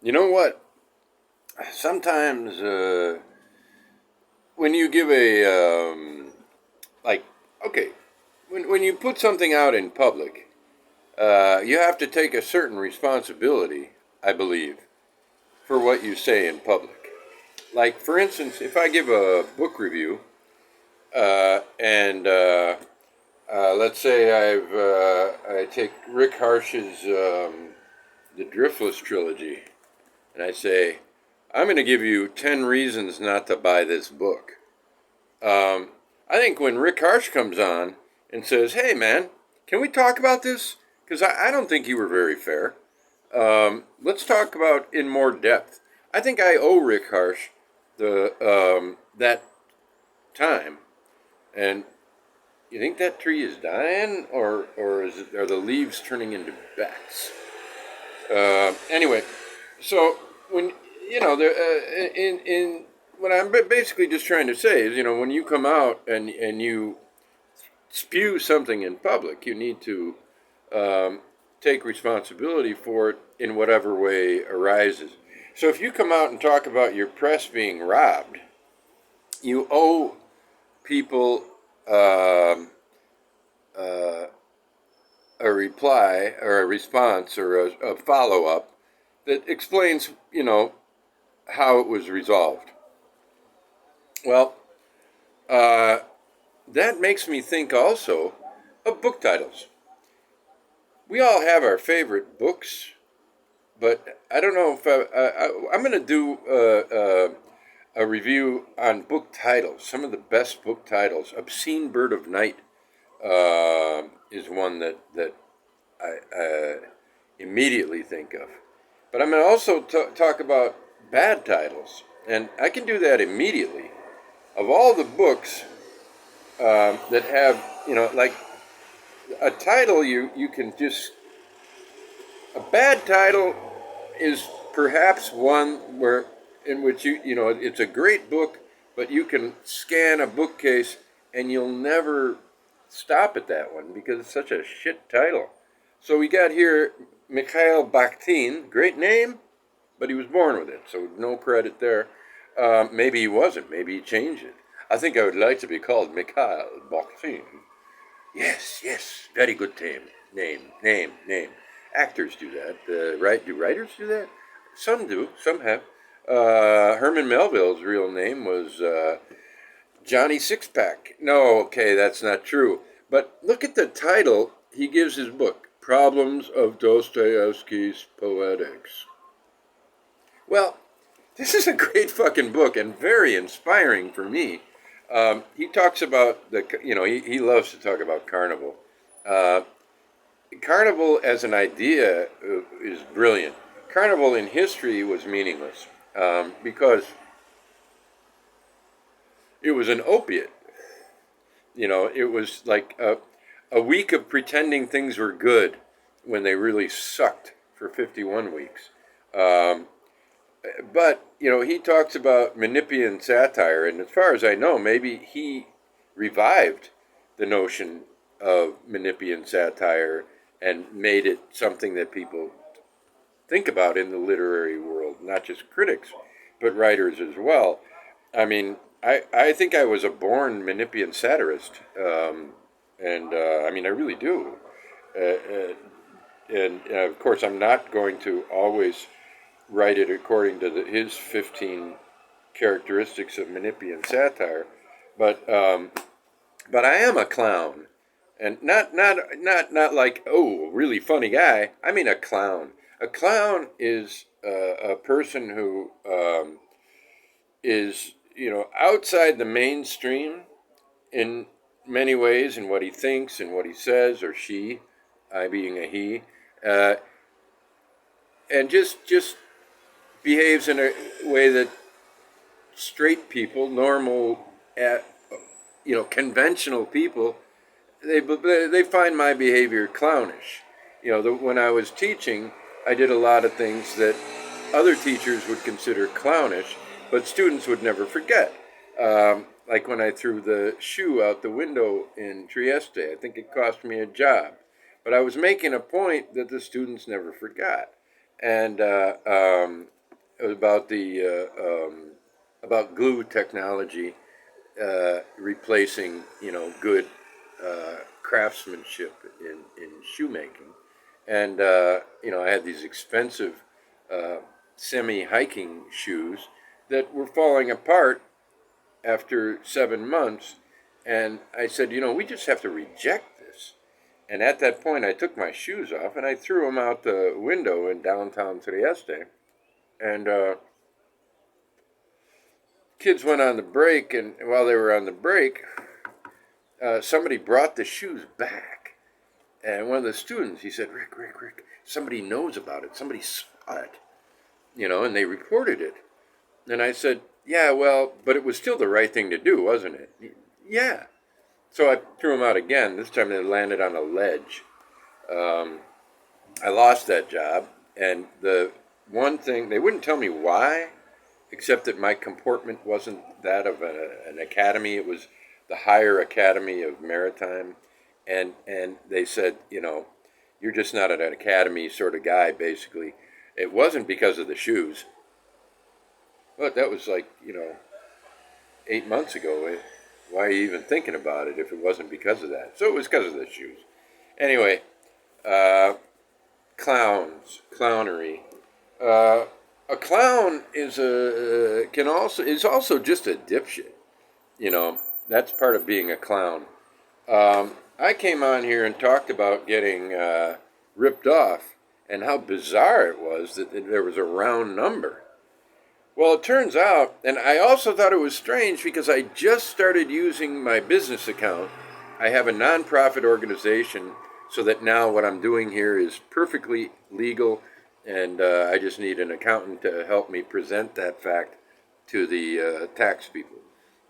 You know what? Sometimes when you give like, okay, when you put something out in public, you have to take a certain responsibility, I believe, for what you say in public. Like, for instance, if I give a book review, and let's say I take Rick Harsh's The Driftless trilogy, and I say, I'm going to give you 10 reasons not to buy this book. I think when Rick Harsh comes on and says, hey, man, can we talk about this? Because I don't think you were very fair. Let's talk about in more depth. I think I owe Rick Harsh that time. And you think that tree is dying, or are the leaves turning into bats? Anyway, so when in what I'm basically just trying to say is, when you come out and you spew something in public, you need to take responsibility for it in whatever way arises. So if you come out and talk about your press being robbed, you owe people uh, a reply or a response or a follow up that explains, how it was resolved. Well, uh, that makes me think also of book titles. We all have our favorite books, but I don't know if I'm going to do a review on book titles, some of the best book titles. Obscene Bird of Night is one that I immediately think of. But I'm going to also talk about bad titles, and I can do that immediately. Of all the books that have, like a title, you can just, a bad title is perhaps one where, in which it's a great book, but you can scan a bookcase and you'll never stop at that one because it's such a shit title. So we got here Mikhail Bakhtin, great name, but he was born with it, so no credit there. Maybe he wasn't. Maybe he changed it. I think I would like to be called Mikhail Bakhtin. Yes, yes, very good name. Actors do that. Do writers do that? Some do. Some have. Herman Melville's real name was Johnny Sixpack. No, okay, that's not true. But look at the title he gives his book, Problems of Dostoevsky's Poetics. Well, this is a great fucking book and very inspiring for me. He talks about he loves to talk about carnival. Uh, Carnival as an idea is brilliant. Carnival in history was meaningless because it was an opiate. It was like a week of pretending things were good when they really sucked for 51 weeks. Um, but he talks about Menippean satire, and as far as I know, maybe he revived the notion of Menippean satire and made it something that people think about in the literary world, not just critics, but writers as well. I mean, I think I was a born Menippean satirist, and I mean, I really do. And of course, I'm not going to always write it according to his 15 characteristics of Menippean satire, but but I am a clown, and not like, oh, really funny guy. I mean a clown. A clown is a person who is outside the mainstream in many ways in what he thinks and what he says, or she, I being a he, uh, and just behaves in a way that straight people, normal, conventional people, they find my behavior clownish. When I was teaching, I did a lot of things that other teachers would consider clownish, but students would never forget. Like when I threw the shoe out the window in Trieste, I think it cost me a job. But I was making a point that the students never forgot. and it was about about glue technology replacing, good craftsmanship in shoemaking. And I had these expensive semi-hiking shoes that were falling apart after 7 months. And I said, we just have to reject this. And at that point, I took my shoes off and I threw them out the window in downtown Trieste. And kids went on the break, and while they were on the break, somebody brought the shoes back. And one of the students, he said, Rick, somebody knows about it. Somebody saw it, and they reported it. And I said, yeah, well, but it was still the right thing to do, wasn't it? Yeah. So I threw them out again. This time they landed on a ledge. I lost that job. And the one thing, they wouldn't tell me why, except that my comportment wasn't that of an academy. It was the Higher Academy of Maritime. And they said, you're just not an academy sort of guy, basically. It wasn't because of the shoes. But that was like, 8 months ago. Why are you even thinking about it if it wasn't because of that? So it was because of the shoes. Anyway, clownery. A clown is also just a dipshit. That's part of being a clown. I came on here and talked about getting ripped off and how bizarre it was that there was a round number. Well, it turns out, and I also thought it was strange because I just started using my business account. I have a nonprofit organization, so that now what I'm doing here is perfectly legal, and I just need an accountant to help me present that fact to the tax people.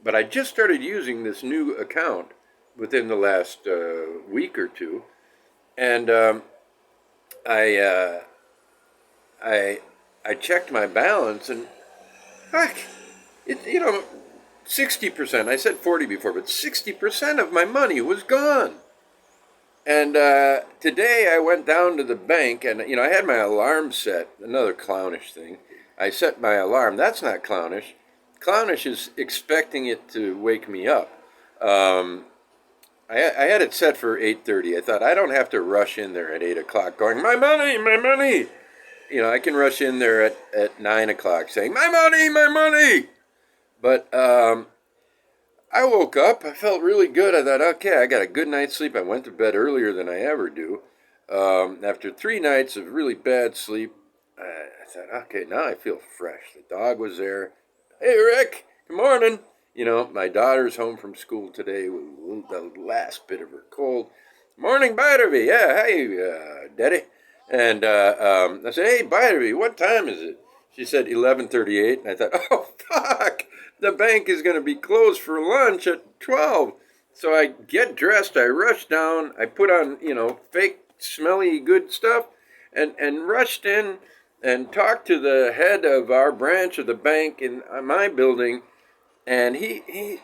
But I just started using this new account within the last week or two, and I checked my balance, and heck, 60%. I said 40 before, but 60% of my money was gone. And today I went down to the bank, and I had my alarm set. Another clownish thing. I set my alarm. That's not clownish. Clownish is expecting it to wake me up. I had it set for 8:30. I thought I don't have to rush in there at 8 o'clock going, my money, my money. I can rush in there at 9 o'clock saying, my money, my money. But I woke up. I felt really good. I thought, okay, I got a good night's sleep. I went to bed earlier than I ever do. After 3 nights of really bad sleep, I thought, okay, now I feel fresh. The dog was there. Hey, Rick, good morning. My daughter's home from school today with the last bit of her cold. Morning, Barnaby. Yeah, hey, Daddy. And I said, hey, Barnaby, what time is it? She said 11:38. And I thought, oh, fuck. The bank is going to be closed for lunch at 12. So I get dressed. I rush down. I put on, fake, smelly, good stuff and rushed in and talked to the head of our branch of the bank in my building. And he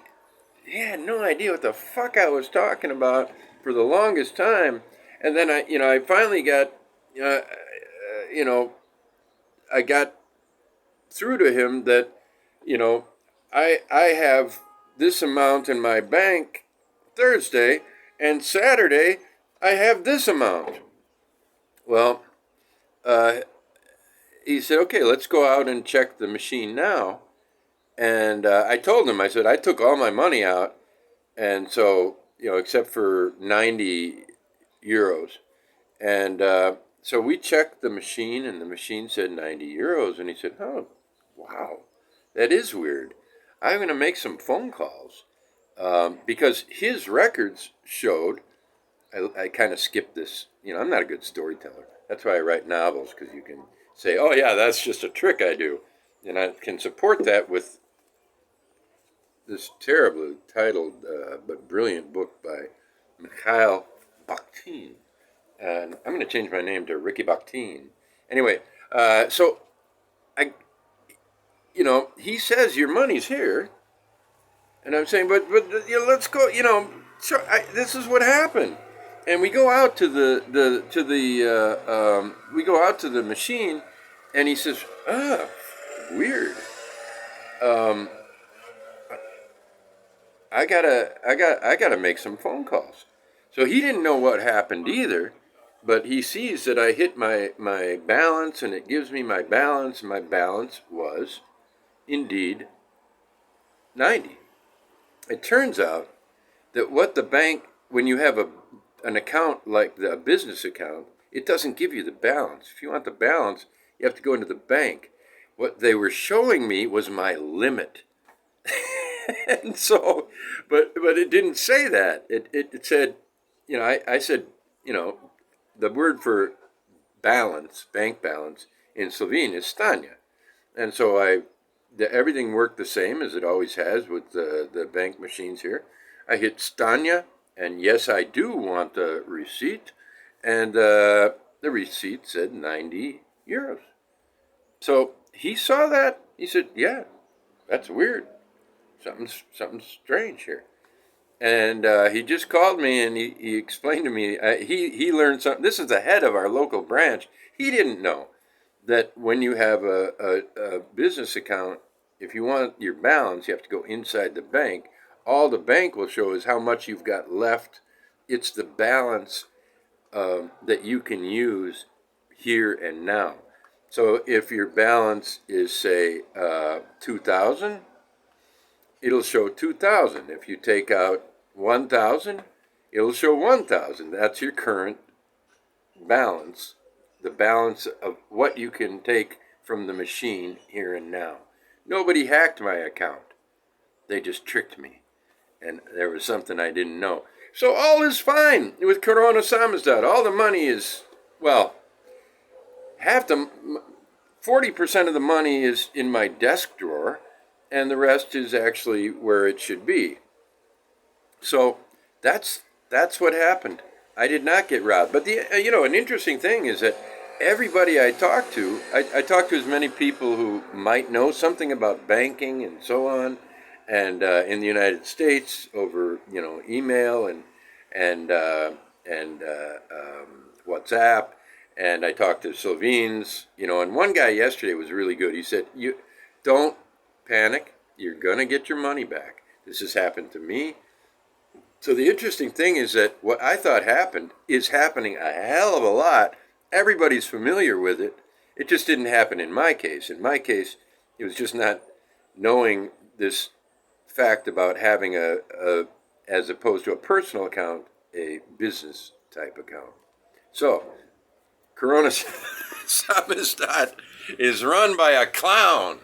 had no idea what the fuck I was talking about for the longest time. And then I finally got, I got through to him that, I have this amount in my bank Thursday, and Saturday I have this amount. Well, he said, okay, let's go out and check the machine now. And I told him, I said, I took all my money out, and so, except for 90 euros. And so we checked the machine, and the machine said 90 euros. And he said, oh, wow, that is weird. I'm going to make some phone calls because his records showed, I kind of skipped this. I'm not a good storyteller. That's why I write novels, because you can say, oh, yeah, that's just a trick I do. And I can support that with this terribly titled but brilliant book by Mikhail Bakhtin. And I'm going to change my name to Ricky Bakhtin. Anyway, so he says your money's here, and I'm saying, but let's go. This is what happened, and we go out to the machine, And he says, weird. Um, I gotta make some phone calls. So he didn't know what happened either, but he sees that I hit my balance and it gives me my balance. My balance was indeed 90. It turns out that what the bank, when you have an account like a business account, it doesn't give you the balance. If you want the balance, you have to go into the bank. What they were showing me was my limit. And so, but it didn't say that. It said, I said, you know, the word for balance, bank balance in Slovene is stanja. And so everything worked the same as it always has with the bank machines here. I hit stanja, and yes, I do want the receipt, and the receipt said 90 euros. So he saw that. He said, "Yeah, that's weird. Something's strange here." And he just called me and he explained to me. He learned something. This is the head of our local branch. He didn't know that when you have a business account, if you want your balance, you have to go inside the bank. All the bank will show is how much you've got left. It's the balance that you can use here and now. So if your balance is, say, 2,000, it'll show 2,000. If you take out 1,000, it'll show 1,000. That's your current balance, the balance of what you can take from the machine here and now. Nobody hacked my account. They just tricked me. And there was something I didn't know. So all is fine with Corona Samizdat. All the money is, well, 40% of the money is in my desk drawer, and the rest is actually where it should be. So that's what happened. I did not get robbed. But an interesting thing is that everybody I talked to, I talked to as many people who might know something about banking and so on, and in the United States over email and WhatsApp, and I talked to Slovenes, and one guy yesterday was really good. He said, "You don't panic. You're gonna get your money back. This has happened to me." So the interesting thing is that what I thought happened is happening a hell of a lot. Everybody's familiar with it. It just didn't happen in my case. In my case, it was just not knowing this fact about having as opposed to a personal account, a business type account. So, Corona Samizdat is run by a clown.